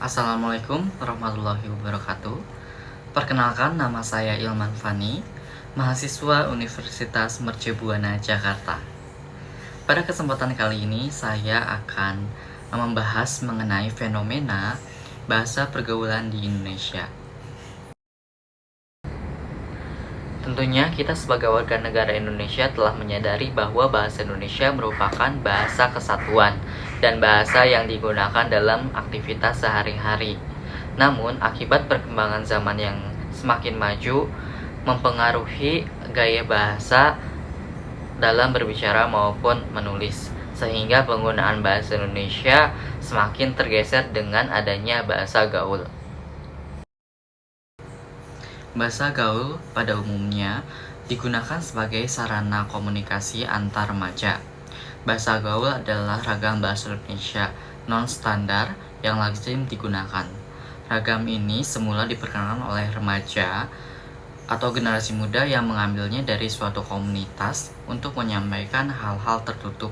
Assalamualaikum warahmatullahi wabarakatuh. Perkenalkan, nama saya Ilman Fani, mahasiswa Universitas Mercubuana Jakarta. Pada kesempatan kali ini saya akan membahas mengenai fenomena bahasa pergaulan di Indonesia. Tentunya kita sebagai warga negara Indonesia telah menyadari bahwa bahasa Indonesia merupakan bahasa kesatuan dan bahasa yang digunakan dalam aktivitas sehari-hari. Namun, akibat perkembangan zaman yang semakin maju mempengaruhi gaya bahasa dalam berbicara maupun menulis, sehingga penggunaan bahasa Indonesia semakin tergeser dengan adanya bahasa gaul. Bahasa gaul pada umumnya digunakan sebagai sarana komunikasi antar remaja. Bahasa gaul adalah ragam bahasa Indonesia non-standar yang lazim digunakan. Ragam ini semula diperkenalkan oleh remaja atau generasi muda yang mengambilnya dari suatu komunitas untuk menyampaikan hal-hal tertutup,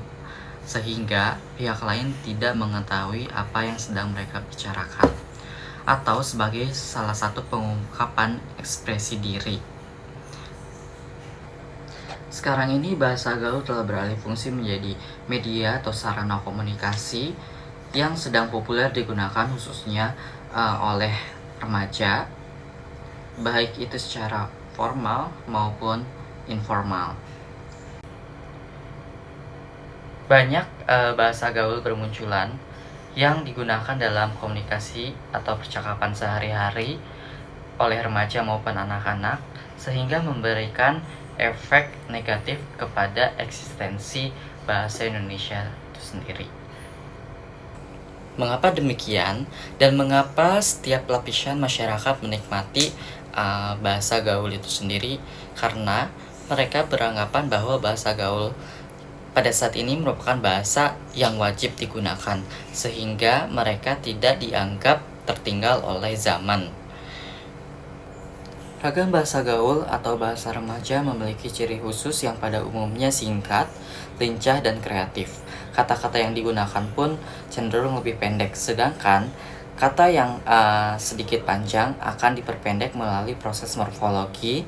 sehingga pihak lain tidak mengetahui apa yang sedang mereka bicarakan, atau sebagai salah satu pengungkapan ekspresi diri. Sekarang ini bahasa gaul telah beralih fungsi menjadi media atau sarana komunikasi yang sedang populer digunakan khususnya oleh remaja, baik itu secara formal maupun informal. Banyak bahasa gaul bermunculan yang digunakan dalam komunikasi atau percakapan sehari-hari oleh remaja maupun anak-anak, sehingga memberikan efek negatif kepada eksistensi bahasa Indonesia itu sendiri. Mengapa demikian dan mengapa setiap lapisan masyarakat menikmati bahasa gaul itu sendiri? Karena mereka beranggapan bahwa bahasa gaul pada saat ini merupakan bahasa yang wajib digunakan, sehingga mereka tidak dianggap tertinggal oleh zaman. Ragam bahasa gaul atau bahasa remaja memiliki ciri khusus yang pada umumnya singkat, lincah, dan kreatif. Kata-kata yang digunakan pun cenderung lebih pendek, sedangkan kata yang sedikit panjang akan diperpendek melalui proses morfologi.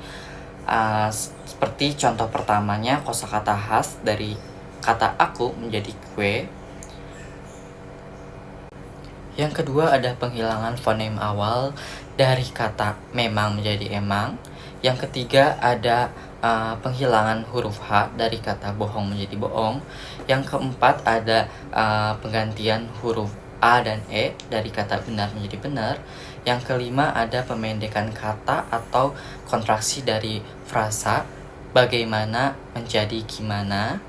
Seperti contoh pertamanya, kosakata khas dari kata aku menjadi kue. Yang kedua ada penghilangan fonem awal dari kata memang menjadi emang. Yang ketiga ada penghilangan huruf H dari kata bohong menjadi bohong. Yang keempat ada penggantian huruf A dan E dari kata benar menjadi benar. Yang kelima ada pemendekan kata atau kontraksi dari frasa bagaimana menjadi gimana.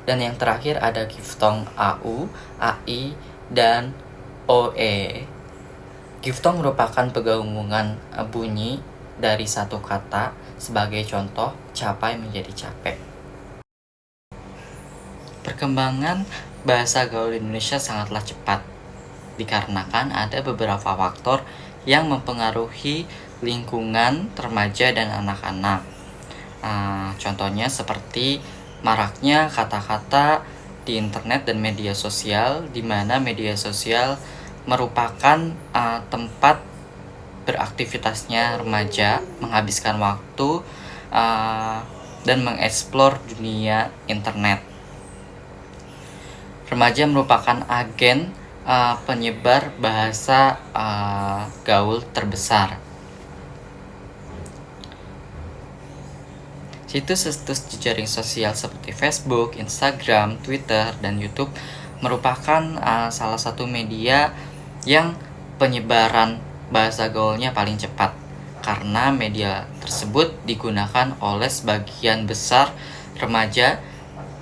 Dan yang terakhir ada diftong AU, AI, dan OE. Diftong merupakan penggabungan bunyi dari satu kata, sebagai contoh capai menjadi capek. Perkembangan bahasa gaul Indonesia sangatlah cepat, dikarenakan ada beberapa faktor yang mempengaruhi lingkungan remaja dan anak-anak. Contohnya seperti maraknya kata-kata di internet dan media sosial, di mana media sosial merupakan tempat beraktivitasnya remaja, menghabiskan waktu dan mengeksplor dunia internet. Remaja merupakan agen penyebar bahasa gaul terbesar. Situs-situs jejaring sosial seperti Facebook, Instagram, Twitter, dan YouTube merupakan salah satu media yang penyebaran bahasa gaulnya paling cepat, karena media tersebut digunakan oleh sebagian besar remaja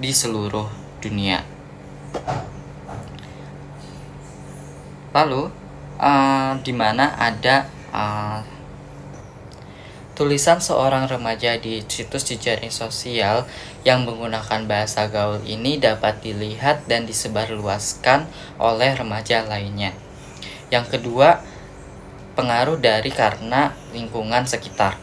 di seluruh dunia. Lalu, di mana ada tulisan seorang remaja di situs jejaring sosial yang menggunakan bahasa gaul ini dapat dilihat dan disebarluaskan oleh remaja lainnya. Yang kedua, pengaruh dari karena lingkungan sekitar,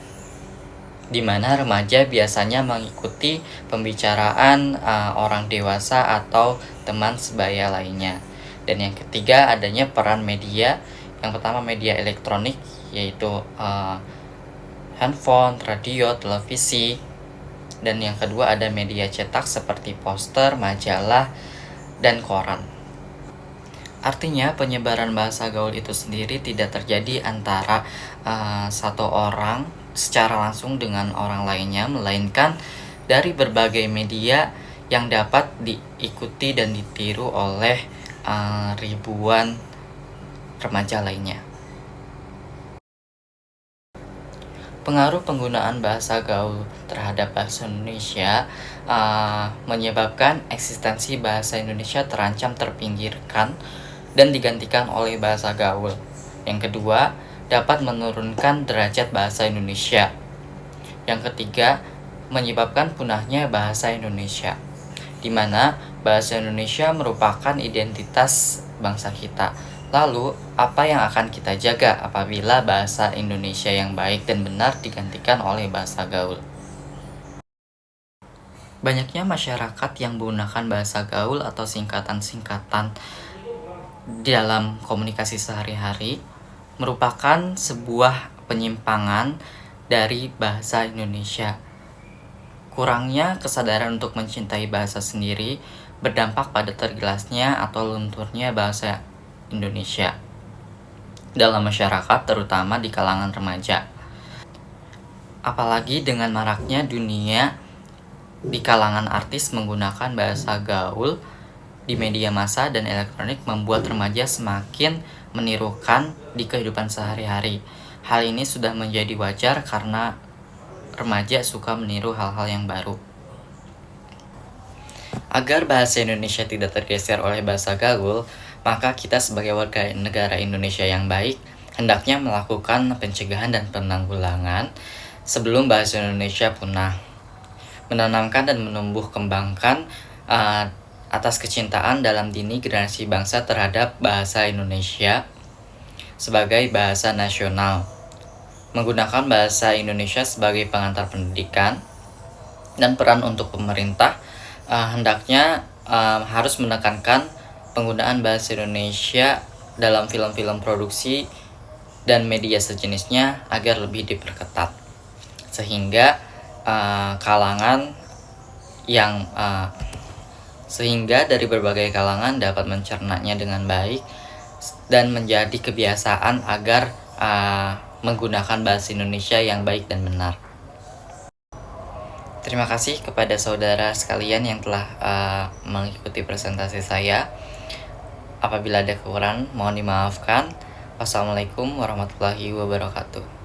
di mana remaja biasanya mengikuti pembicaraan orang dewasa atau teman sebaya lainnya. Dan yang ketiga, adanya peran media Yang pertama media elektronik, yaitu handphone, radio, televisi. Dan yang kedua ada media cetak seperti poster, majalah, dan koran. Artinya penyebaran bahasa gaul itu sendiri tidak terjadi antara satu orang secara langsung dengan orang lainnya, melainkan dari berbagai media yang dapat diikuti dan ditiru oleh ribuan remaja lainnya. Pengaruh penggunaan bahasa gaul terhadap bahasa Indonesia menyebabkan eksistensi bahasa Indonesia terancam terpinggirkan dan digantikan oleh bahasa gaul. Yang kedua, dapat menurunkan derajat bahasa Indonesia. Yang ketiga, menyebabkan punahnya bahasa Indonesia, di mana bahasa Indonesia merupakan identitas bangsa kita. Lalu, apa yang akan kita jaga apabila bahasa Indonesia yang baik dan benar digantikan oleh bahasa gaul? Banyaknya masyarakat yang menggunakan bahasa gaul atau singkatan-singkatan dalam komunikasi sehari-hari merupakan sebuah penyimpangan dari bahasa Indonesia. Kurangnya kesadaran untuk mencintai bahasa sendiri berdampak pada tergilasnya atau lunturnya bahasa Indonesia dalam masyarakat, terutama di kalangan remaja. Apalagi dengan maraknya dunia di kalangan artis menggunakan bahasa gaul di media massa dan elektronik membuat remaja semakin menirukan di kehidupan sehari-hari. Hal ini sudah menjadi wajar karena remaja suka meniru hal-hal yang baru. Agar bahasa Indonesia tidak tergeser oleh bahasa gaul, maka kita sebagai warga negara Indonesia yang baik hendaknya melakukan pencegahan dan penanggulangan sebelum bahasa Indonesia punah. Menanamkan dan menumbuh kembangkan atas kecintaan dalam dini generasi bangsa terhadap bahasa Indonesia sebagai bahasa nasional. Menggunakan bahasa Indonesia sebagai pengantar pendidikan dan peran untuk pemerintah hendaknya harus menekankan penggunaan bahasa Indonesia dalam film-film produksi dan media sejenisnya agar lebih diperketat, sehingga sehingga dari berbagai kalangan dapat mencernanya dengan baik dan menjadi kebiasaan agar menggunakan bahasa Indonesia yang baik dan benar. Terima kasih kepada saudara sekalian yang telah mengikuti presentasi saya. Apabila ada kekurangan, mohon dimaafkan. Wassalamualaikum warahmatullahi wabarakatuh.